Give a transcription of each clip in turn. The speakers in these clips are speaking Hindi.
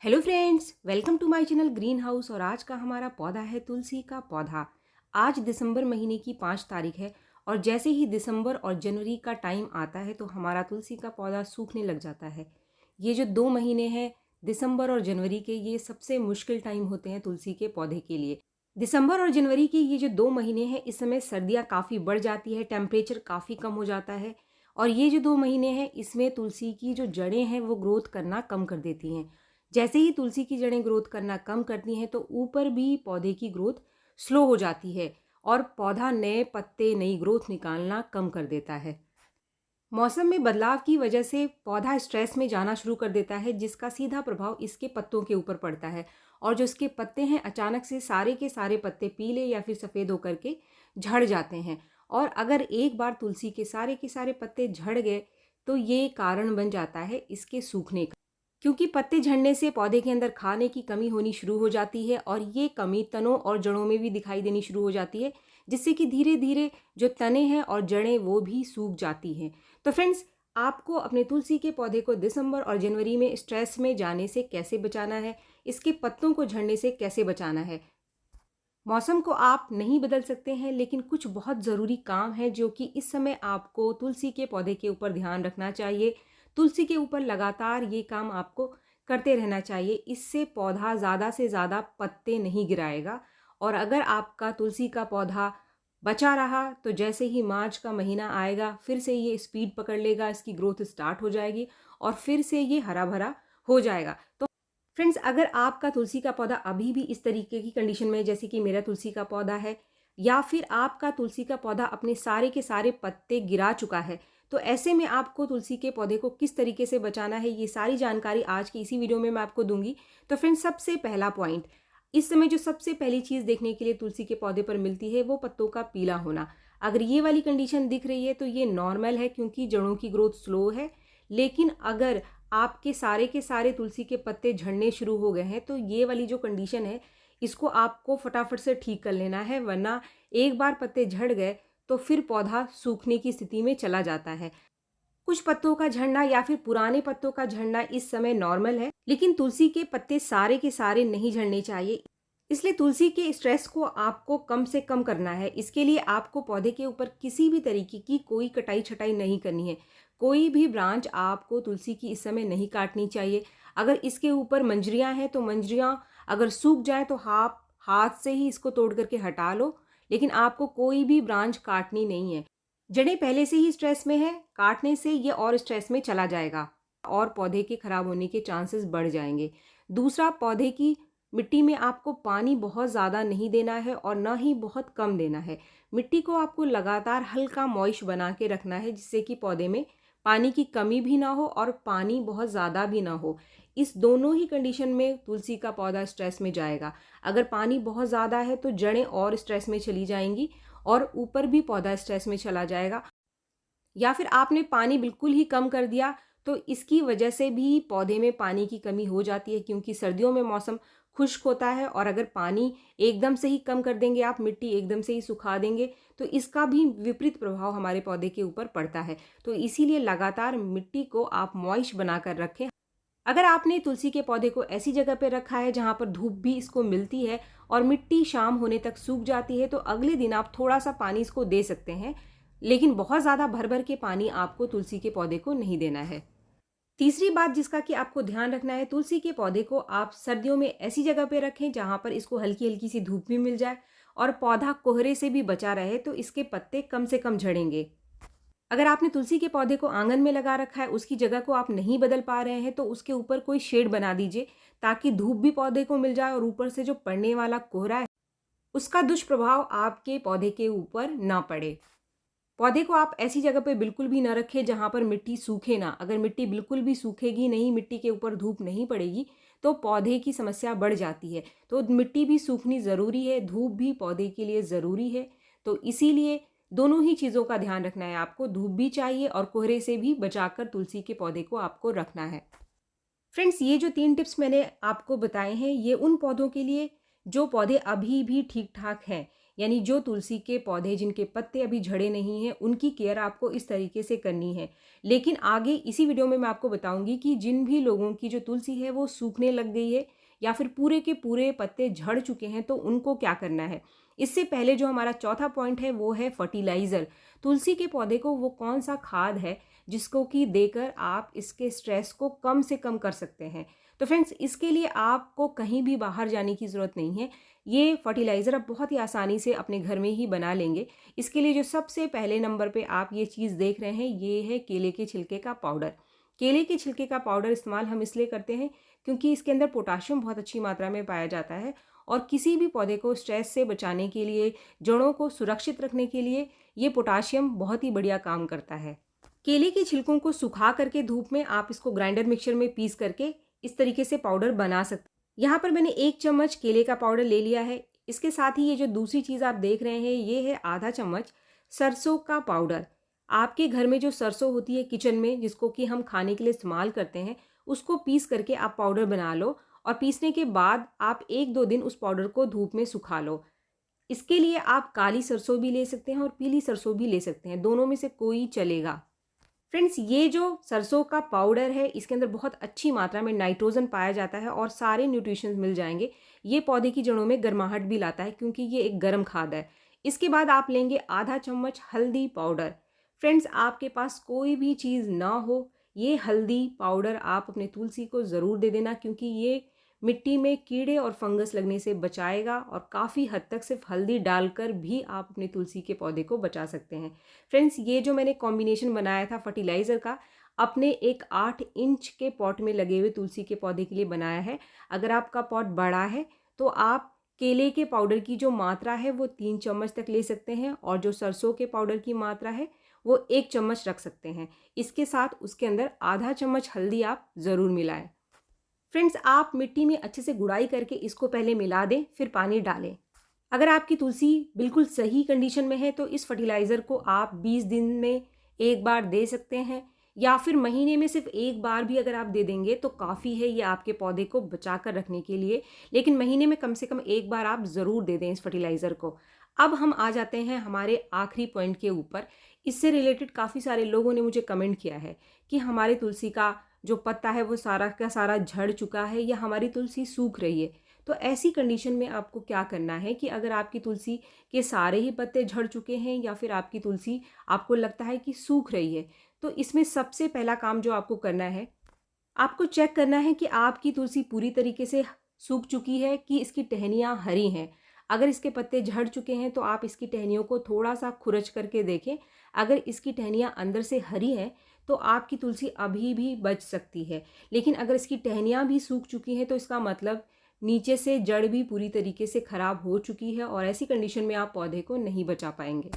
Hello friends, welcome to my channel green house. और आज का हमारा पौधा है तुलसी का पौधा। आज दिसंबर महीने की 5 तारीख है और जैसे ही दिसंबर और जनवरी का टाइम आता है तो हमारा तुलसी का पौधा सूखने लग जाता है। ये जो 2 महीने हैं दिसंबर और जनवरी के, ये सबसे मुश्किल टाइम होते हैं तुलसी के पौधे के लिए। दिसंबर और जनवरी के ये जो 2 महीने हैं, इस समय सर्दियाँ काफ़ी बढ़ जाती है, टेम्परेचर काफ़ी कम हो जाता है। और ये जो 2 महीने हैं इसमें तुलसी की जो जड़ें हैं वो ग्रोथ करना कम कर देती हैं। जैसे ही तुलसी की जड़ें ग्रोथ करना कम करती हैं तो ऊपर भी पौधे की ग्रोथ स्लो हो जाती है और पौधा नए पत्ते, नई ग्रोथ निकालना कम कर देता है। मौसम में बदलाव की वजह से पौधा स्ट्रेस में जाना शुरू कर देता है, जिसका सीधा प्रभाव इसके पत्तों के ऊपर पड़ता है। और जो इसके पत्ते हैं, अचानक से सारे के सारे पत्ते पीले या फिर सफ़ेद होकर के झड़ जाते हैं। और अगर एक बार तुलसी के सारे पत्ते झड़ गए तो ये कारण बन जाता है इसके सूखने का। क्योंकि पत्ते झड़ने से पौधे के अंदर खाने की कमी होनी शुरू हो जाती है और ये कमी तनों और जड़ों में भी दिखाई देनी शुरू हो जाती है, जिससे कि धीरे धीरे जो तने हैं और जड़ें वो भी सूख जाती हैं। तो फ्रेंड्स, आपको अपने तुलसी के पौधे को दिसंबर और जनवरी में स्ट्रेस में जाने से कैसे बचाना है, इसके पत्तों को झड़ने से कैसे बचाना है। मौसम को आप नहीं बदल सकते हैं, लेकिन कुछ बहुत ज़रूरी काम है जो कि इस समय आपको तुलसी के पौधे के ऊपर ध्यान रखना चाहिए। तुलसी के ऊपर लगातार ये काम आपको करते रहना चाहिए। इससे पौधा ज़्यादा से ज़्यादा पत्ते नहीं गिराएगा। और अगर आपका तुलसी का पौधा बचा रहा तो जैसे ही मार्च का महीना आएगा फिर से ये स्पीड पकड़ लेगा, इसकी ग्रोथ स्टार्ट हो जाएगी और फिर से ये हरा भरा हो जाएगा। तो फ्रेंड्स, अगर आपका तुलसी का पौधा अभी भी इस तरीके की कंडीशन में है जैसे कि मेरा तुलसी का पौधा है, या फिर आपका तुलसी का पौधा अपने सारे के सारे पत्ते गिरा चुका है, तो ऐसे में आपको तुलसी के पौधे को किस तरीके से बचाना है, ये सारी जानकारी आज की इसी वीडियो में मैं आपको दूंगी। तो फ्रेंड्स, सबसे पहला पॉइंट, इस समय जो सबसे पहली चीज़ देखने के लिए तुलसी के पौधे पर मिलती है वो पत्तों का पीला होना। अगर ये वाली कंडीशन दिख रही है तो ये नॉर्मल है, क्योंकि जड़ों की ग्रोथ स्लो है। लेकिन अगर आपके सारे के सारे तुलसी के पत्ते झड़ने शुरू हो गए हैं तो ये वाली जो कंडीशन है, इसको आपको फटाफट से ठीक कर लेना है, वरना एक बार पत्ते झड़ गए तो फिर पौधा सूखने की स्थिति में चला जाता है। कुछ पत्तों का झड़ना या फिर पुराने पत्तों का झड़ना इस समय नॉर्मल है, लेकिन तुलसी के पत्ते सारे के सारे नहीं झड़ने चाहिए। इसलिए तुलसी के स्ट्रेस को आपको कम से कम करना है। इसके लिए आपको पौधे के ऊपर किसी भी तरीके की कोई कटाई छटाई नहीं करनी है। कोई भी ब्रांच आपको तुलसी की इस समय नहीं काटनी चाहिए। अगर इसके ऊपर मंजरियां हैं तो मंजरियां अगर सूख जाए तो आप हाथ से ही इसको तोड़ करके हटा लो, लेकिन आपको कोई भी ब्रांच काटनी नहीं है। जड़ें पहले से ही स्ट्रेस में है, काटने से ये और स्ट्रेस में चला जाएगा और पौधे के खराब होने के चांसेस बढ़ जाएंगे। दूसरा, पौधे की मिट्टी में आपको पानी बहुत ज़्यादा नहीं देना है और ना ही बहुत कम देना है। मिट्टी को आपको लगातार हल्का मॉइस्ट बना के रखना है, जिससे कि पौधे में पानी की कमी भी ना हो और पानी बहुत ज़्यादा भी ना हो। इस दोनों ही कंडीशन में तुलसी का पौधा स्ट्रेस में जाएगा। अगर पानी बहुत ज़्यादा है तो जड़ें और स्ट्रेस में चली जाएंगी और ऊपर भी पौधा स्ट्रेस में चला जाएगा। या फिर आपने पानी बिल्कुल ही कम कर दिया तो इसकी वजह से भी पौधे में पानी की कमी हो जाती है, क्योंकि सर्दियों में मौसम खुश्क होता है और अगर पानी एकदम से ही कम कर देंगे आप, मिट्टी एकदम से ही सुखा देंगे, तो इसका भी विपरीत प्रभाव हमारे पौधे के ऊपर पड़ता है। तो इसीलिए लगातार मिट्टी को आप मॉइस्ट बनाकर रखें। अगर आपने तुलसी के पौधे को ऐसी जगह पर रखा है जहाँ पर धूप भी इसको मिलती है और मिट्टी शाम होने तक सूख जाती है, तो अगले दिन आप थोड़ा सा पानी इसको दे सकते हैं, लेकिन बहुत ज़्यादा भर भर के पानी आपको तुलसी के पौधे को नहीं देना है। तीसरी बात जिसका कि आपको ध्यान रखना है, तुलसी के पौधे को आप सर्दियों में ऐसी जगह पे रखें जहाँ पर इसको हल्की हल्की सी धूप भी मिल जाए और पौधा कोहरे से भी बचा रहे, तो इसके पत्ते कम से कम झड़ेंगे। अगर आपने तुलसी के पौधे को आंगन में लगा रखा है, उसकी जगह को आप नहीं बदल पा रहे हैं, तो उसके ऊपर कोई शेड बना दीजिए, ताकि धूप भी पौधे को मिल जाए और ऊपर से जो पड़ने वाला कोहरा है उसका दुष्प्रभाव आपके पौधे के ऊपर ना पड़े। पौधे को आप ऐसी जगह पे बिल्कुल भी ना रखें जहाँ पर मिट्टी सूखे ना। अगर मिट्टी बिल्कुल भी सूखेगी नहीं, मिट्टी के ऊपर धूप नहीं पड़ेगी, तो पौधे की समस्या बढ़ जाती है। तो मिट्टी भी सूखनी ज़रूरी है, धूप भी पौधे के लिए ज़रूरी है। तो इसीलिए दोनों ही चीज़ों का ध्यान रखना है आपको, धूप भी चाहिए और कोहरे से भी बचाकर तुलसी के पौधे को आपको रखना है। फ्रेंड्स, ये जो 3 टिप्स मैंने आपको बताए हैं, ये उन पौधों के लिए जो पौधे अभी भी ठीक ठाक हैं। यानी जो तुलसी के पौधे जिनके पत्ते अभी झड़े नहीं हैं उनकी केयर आपको इस तरीके से करनी है। लेकिन आगे इसी वीडियो में मैं आपको बताऊंगी कि जिन भी लोगों की जो तुलसी है वो सूखने लग गई है या फिर पूरे के पूरे पत्ते झड़ चुके हैं तो उनको क्या करना है। इससे पहले जो हमारा चौथा पॉइंट है वो है फर्टिलाइज़र। तुलसी के पौधे को वो कौन सा खाद है जिसको कि देकर आप इसके स्ट्रेस को कम से कम कर सकते हैं। तो फ्रेंड्स, इसके लिए आपको कहीं भी बाहर जाने की ज़रूरत नहीं है। ये फर्टिलाइज़र आप बहुत ही आसानी से अपने घर में ही बना लेंगे। इसके लिए जो सबसे पहले नंबर पे आप ये चीज़ देख रहे हैं ये है केले के छिलके का पाउडर। केले के छिलके का पाउडर इस्तेमाल हम इसलिए करते हैं क्योंकि इसके अंदर पोटाशियम बहुत अच्छी मात्रा में पाया जाता है और किसी भी पौधे को स्ट्रेस से बचाने के लिए, जड़ों को सुरक्षित रखने के लिए ये पोटाशियम बहुत ही बढ़िया काम करता है। केले के छिलकों को सुखा करके धूप में आप इसको ग्राइंडर मिक्सचर में पीस करके इस तरीके से पाउडर बना सकते हैं। यहाँ पर मैंने 1 चम्मच केले का पाउडर ले लिया है। इसके साथ ही ये जो दूसरी चीज़ आप देख रहे हैं ये है आधा चम्मच सरसों का पाउडर। आपके घर में जो सरसों होती है किचन में जिसको कि हम खाने के लिए इस्तेमाल करते हैं उसको पीस करके आप पाउडर बना लो और पीसने के बाद आप 1-2 दिन उस पाउडर को धूप में सुखा लो। इसके लिए आप काली सरसों भी ले सकते हैं और पीली सरसों भी ले सकते हैं, दोनों में से कोई चलेगा। फ्रेंड्स, ये जो सरसों का पाउडर है इसके अंदर बहुत अच्छी मात्रा में नाइट्रोजन पाया जाता है और सारे न्यूट्रिशंस मिल जाएंगे। ये पौधे की जड़ों में गर्माहट भी लाता है क्योंकि ये एक गर्म खाद है। इसके बाद आप लेंगे आधा चम्मच हल्दी पाउडर। फ्रेंड्स, आपके पास कोई भी चीज़ ना हो, ये हल्दी पाउडर आप अपने तुलसी को ज़रूर दे देना क्योंकि ये मिट्टी में कीड़े और फंगस लगने से बचाएगा और काफ़ी हद तक सिर्फ हल्दी डालकर भी आप अपने तुलसी के पौधे को बचा सकते हैं। फ्रेंड्स, ये जो मैंने कॉम्बिनेशन बनाया था फर्टिलाइज़र का अपने एक 8 इंच के पॉट में लगे हुए तुलसी के पौधे के लिए बनाया है। अगर आपका पॉट बड़ा है तो आप केले के पाउडर की जो मात्रा है वो 3 चम्मच तक ले सकते हैं और जो सरसों के पाउडर की मात्रा है वो 1 चम्मच रख सकते हैं। इसके साथ उसके अंदर आधा चम्मच हल्दी आप ज़रूर मिलाएं। फ्रेंड्स, आप मिट्टी में अच्छे से गुड़ाई करके इसको पहले मिला दें, फिर पानी डालें। अगर आपकी तुलसी बिल्कुल सही कंडीशन में है तो इस फर्टिलाइज़र को आप 20 दिन में एक बार दे सकते हैं या फिर महीने में सिर्फ एक बार भी अगर आप दे देंगे तो काफ़ी है ये आपके पौधे को बचा कर रखने के लिए। लेकिन महीने में कम से कम एक बार आप ज़रूर दे दें इस फर्टिलाइज़र को। अब हम आ जाते हैं हमारे आखिरी पॉइंट के ऊपर। इससे रिलेटेड काफ़ी सारे लोगों ने मुझे कमेंट किया है कि हमारे तुलसी का जो पत्ता है वो सारा का सारा झड़ चुका है या हमारी तुलसी सूख रही है। तो ऐसी कंडीशन में आपको क्या करना है कि अगर आपकी तुलसी के सारे ही पत्ते झड़ चुके हैं या फिर आपकी तुलसी आपको लगता है कि सूख रही है, तो इसमें सबसे पहला काम जो आपको करना है, आपको चेक करना है कि आपकी तुलसी पूरी तरीके से सूख चुकी है कि इसकी टहनियाँ हरी हैं। अगर इसके पत्ते झड़ चुके हैं तो आप इसकी टहनियों को थोड़ा सा खुरच करके देखें। अगर इसकी टहनियाँ अंदर से हरी हैं तो आपकी तुलसी अभी भी बच सकती है। लेकिन अगर इसकी टहनियाँ भी सूख चुकी हैं तो इसका मतलब नीचे से जड़ भी पूरी तरीके से ख़राब हो चुकी है और ऐसी कंडीशन में आप पौधे को नहीं बचा पाएंगे।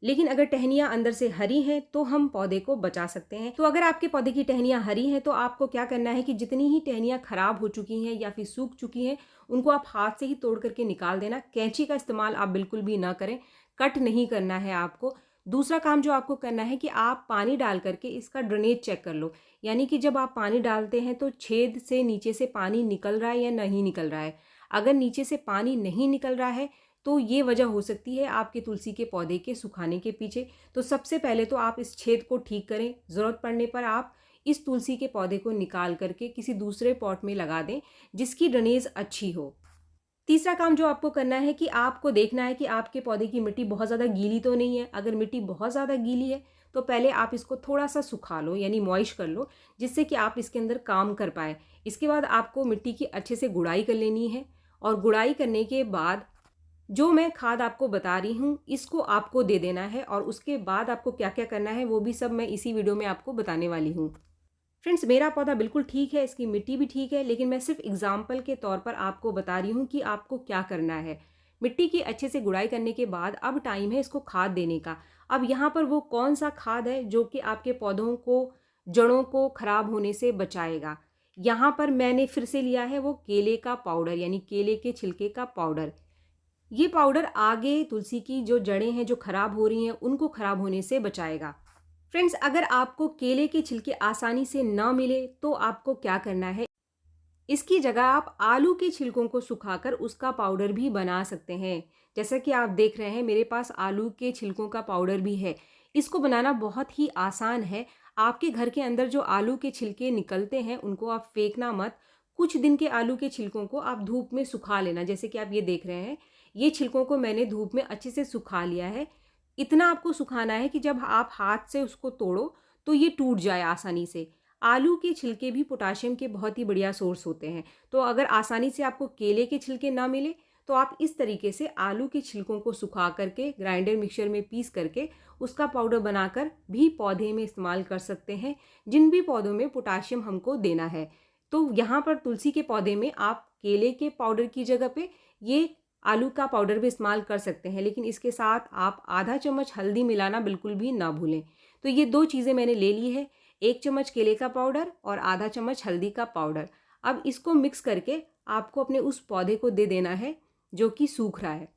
लेकिन अगर टहनियाँ अंदर से हरी हैं तो हम पौधे को बचा सकते हैं। तो अगर आपके पौधे की टहनियाँ हरी हैं तो आपको क्या करना है कि जितनी ही टहनियाँ खराब हो चुकी हैं या फिर सूख चुकी हैं उनको आप हाथ से ही तोड़ करके निकाल देना। कैंची का इस्तेमाल आप बिल्कुल भी ना करें, कट नहीं करना है आपको। दूसरा काम जो आपको करना है कि आप पानी डाल करके इसका ड्रेनेज चेक कर लो, यानी कि जब आप पानी डालते हैं तो छेद से नीचे से पानी निकल रहा है या नहीं निकल रहा है। अगर नीचे से पानी नहीं निकल रहा है तो ये वजह हो सकती है आपके तुलसी के पौधे के सुखाने के पीछे। तो सबसे पहले तो आप इस छेद को ठीक करें। ज़रूरत पड़ने पर आप इस तुलसी के पौधे को निकाल करके किसी दूसरे पॉट में लगा दें जिसकी ड्रेनेज अच्छी हो। तीसरा काम जो आपको करना है कि आपको देखना है कि आपके पौधे की मिट्टी बहुत ज़्यादा गीली तो नहीं है। अगर मिट्टी बहुत ज़्यादा गीली है तो पहले आप इसको थोड़ा सा सुखा लो, यानी मॉइस्ट कर लो, जिससे कि आप इसके अंदर काम कर पाएँ। इसके बाद आपको मिट्टी की अच्छे से गुड़ाई कर लेनी है और गुड़ाई करने के बाद जो मैं खाद आपको बता रही हूँ इसको आपको दे देना है और उसके बाद आपको क्या क्या करना है वो भी सब मैं इसी वीडियो में आपको बताने वाली हूँ। फ्रेंड्स, मेरा पौधा बिल्कुल ठीक है, इसकी मिट्टी भी ठीक है, लेकिन मैं सिर्फ एग्जाम्पल के तौर पर आपको बता रही हूँ कि आपको क्या करना है। मिट्टी की अच्छे से गुड़ाई करने के बाद अब टाइम है इसको खाद देने का। अब यहाँ पर वो कौन सा खाद है जो कि आपके पौधों को, जड़ों को खराब होने से बचाएगा। यहाँ पर मैंने फिर से लिया है वो केले का पाउडर, यानी केले के छिलके का पाउडर। ये पाउडर आगे तुलसी की जो जड़ें हैं जो खराब हो रही हैं उनको खराब होने से बचाएगा। फ्रेंड्स, अगर आपको केले के छिलके आसानी से ना मिले तो आपको क्या करना है, इसकी जगह आप आलू के छिलकों को सुखाकर उसका पाउडर भी बना सकते हैं। जैसा कि आप देख रहे हैं मेरे पास आलू के छिलकों का पाउडर भी है। इसको बनाना बहुत ही आसान है। आपके घर के अंदर जो आलू के छिलके निकलते हैं उनको आप फेंकना मत। कुछ दिन के आलू के छिलकों को आप धूप में सुखा लेना। जैसे कि आप ये देख रहे हैं, ये छिलकों को मैंने धूप में अच्छे से सुखा लिया है। इतना आपको सुखाना है कि जब आप हाथ से उसको तोड़ो तो ये टूट जाए आसानी से। आलू के छिलके भी पोटाशियम के बहुत ही बढ़िया सोर्स होते हैं। तो अगर आसानी से आपको केले के छिलके ना मिले तो आप इस तरीके से आलू के छिलकों को सुखा करके ग्राइंडर मिक्सर में पीस करके उसका पाउडर बनाकर भी पौधे में इस्तेमाल कर सकते हैं, जिन भी पौधों में पोटाशियम हमको देना है। तो यहाँ पर तुलसी के पौधे में आप केले के पाउडर की जगह पे ये आलू का पाउडर भी इस्तेमाल कर सकते हैं, लेकिन इसके साथ आप आधा चम्मच हल्दी मिलाना बिल्कुल भी ना भूलें। तो ये 2 चीज़ें मैंने ले ली है, 1 चम्मच केले का पाउडर और आधा चम्मच हल्दी का पाउडर। अब इसको मिक्स करके आपको अपने उस पौधे को दे देना है जो कि सूख रहा है।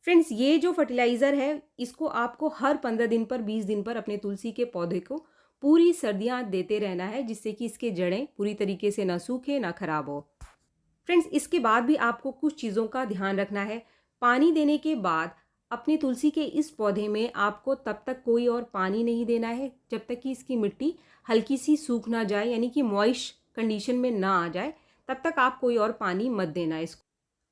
फ्रेंड्स, ये जो फर्टिलाइज़र है इसको आपको हर 15 दिन पर 20 दिन पर अपने तुलसी के पौधे को पूरी सर्दियाँ देते रहना है, जिससे कि इसके जड़ें पूरी तरीके से ना सूखे ना खराब हो। फ्रेंड्स, इसके बाद भी आपको कुछ चीज़ों का ध्यान रखना है। पानी देने के बाद अपनी तुलसी के इस पौधे में आपको तब तक कोई और पानी नहीं देना है जब तक कि इसकी मिट्टी हल्की सी सूख ना जाए, यानी कि मॉइस्ट कंडीशन में ना आ जाए, तब तक आप कोई और पानी मत देना इसको।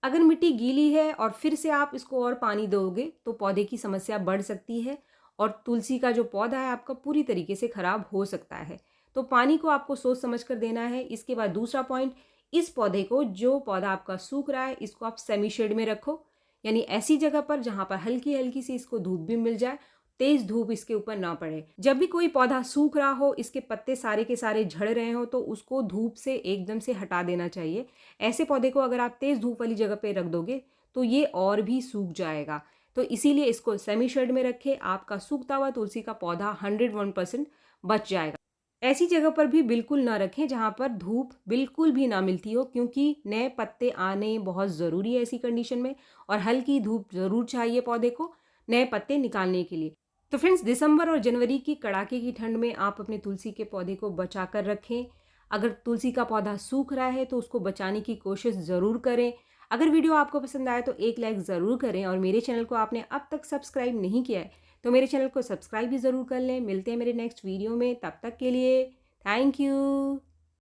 अगर मिट्टी गीली है और फिर से आप इसको और पानी दोगे तो पौधे की समस्या बढ़ सकती है और तुलसी का जो पौधा है आपका पूरी तरीके से खराब हो सकता है। तो पानी को आपको सोच समझ कर देना है। इसके बाद दूसरा पॉइंट, इस पौधे को, जो पौधा आपका सूख रहा है, इसको आप सेमी शेड में रखो, यानी ऐसी जगह पर जहां पर हल्की हल्की सी इसको धूप भी मिल जाए, तेज धूप इसके ऊपर ना पड़े। जब भी कोई पौधा सूख रहा हो, इसके पत्ते सारे के सारे झड़ रहे हो, तो उसको धूप से एकदम से हटा देना चाहिए। ऐसे पौधे को अगर आप तेज धूप वाली जगह पे रख दोगे तो ये और भी सूख जाएगा। तो इसीलिए इसको सेमी शेड में रखें। आपका सूखता हुआ तुलसी का पौधा 101% बच जाएगा। ऐसी जगह पर भी बिल्कुल ना रखें जहां पर धूप बिल्कुल भी ना मिलती हो, क्योंकि नए पत्ते आने बहुत ज़रूरी है ऐसी कंडीशन में, और हल्की धूप ज़रूर चाहिए पौधे को नए पत्ते निकालने के लिए। तो फ्रेंड्स, दिसंबर और जनवरी की कड़ाके की ठंड में आप अपने तुलसी के पौधे को बचा कर रखें। अगर तुलसी का पौधा सूख रहा है तो उसको बचाने की कोशिश ज़रूर करें। अगर वीडियो आपको पसंद आए तो एक लाइक ज़रूर करें, और मेरे चैनल को आपने अब तक सब्सक्राइब नहीं किया है तो मेरे चैनल को सब्सक्राइब भी ज़रूर कर लें। मिलते हैं मेरे नेक्स्ट वीडियो में, तब तक के लिए थैंक यू।